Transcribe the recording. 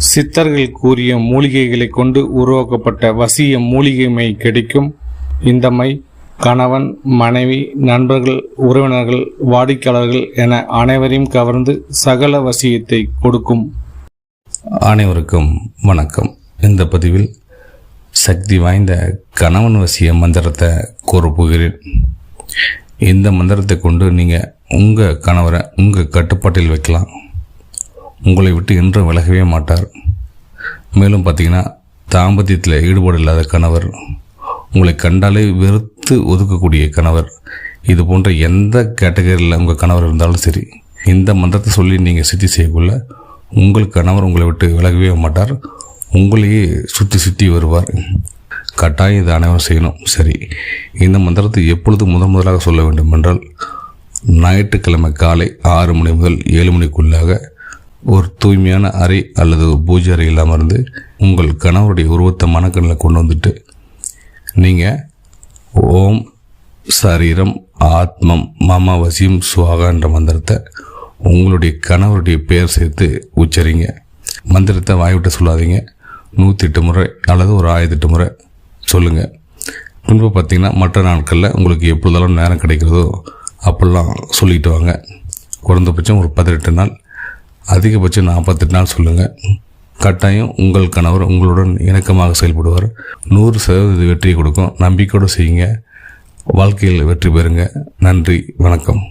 சித்தர்கள் கூறிய மூலிகைகளை கொண்டு உருவாக்கப்பட்ட வசிய மூலிகை மை கிடைக்கும். இந்த மை கணவன், மனைவி, நண்பர்கள், உறவினர்கள், வாடிக்கையாளர்கள் என அனைவரையும் கவர்ந்து சகல வசியத்தை கொடுக்கும். அனைவருக்கும் வணக்கம். இந்த பதிவில் சக்தி வாய்ந்த கணவன் வசிய மந்திரத்தை கூறப்போகிறேன். இந்த மந்திரத்தை கொண்டு நீங்கள் உங்கள் கணவரை உங்கள் கட்டுப்பாட்டில் வைக்கலாம். உங்களை விட்டு என்றும் விலகவே மாட்டார். மேலும் பார்த்தீங்கன்னா, தாம்பத்தியத்தில் ஈடுபாடு இல்லாத கணவர், உங்களை கண்டாலே வெறுத்து ஒதுக்கக்கூடிய கணவர், இது போன்ற எந்த கேட்டகரியில் உங்கள் கணவர் இருந்தாலும் சரி, இந்த மந்திரத்தை சொல்லி நீங்கள் சித்தி செய்யக்குள்ள உங்கள் கணவர் உங்களை விட்டு விலகவே மாட்டார். உங்களையே சுற்றி வருவார். கட்டாயம் இது அனைவரும் செய்யணும். சரி, இந்த மந்திரத்தை எப்பொழுது முதலாக சொல்ல வேண்டும் என்றால், ஞாயிற்றுக்கிழமை காலை 6 மணி முதல் 7 மணிக்குள்ளாக ஒரு தூய்மையான அறை அல்லது ஒரு பூஜை அறை இல்லாமல் இருந்து உங்கள் கணவருடைய உருவத்தை மனக்கண்ணில் கொண்டு வந்துட்டு நீங்கள் ஓம் சரீரம் ஆத்மம் மம வசியம் சுவாகா என்ற மந்திரத்தை உங்களுடைய கணவருடைய பெயர் சேர்த்து உச்சரிங்க. மந்திரத்தை வாய்விட்டு சொல்லாதீங்க. 108 முறை அல்லது ஒரு 1008 முறை சொல்லுங்கள். பின்பு பார்த்தீங்கன்னா, மற்ற நாட்களில் உங்களுக்கு எப்பொழுதெல்லாம் நேரம் கிடைக்கிறதோ அப்பெல்லாம் சொல்லிட்டு வாங்க. குறைந்தபட்சம் ஒரு 18 நாள், அதிகபட்சம் 48 நாள் சொல்லுங்கள். கட்டாயம் உங்கள் கணவர் உங்களுடன் இணக்கமாக செயல்படுவார். 100% வெற்றியை கொடுக்கும். நம்பிக்கையோடு செய்யுங்க. வாழ்க்கையில் வெற்றி பெறுங்க. நன்றி, வணக்கம்.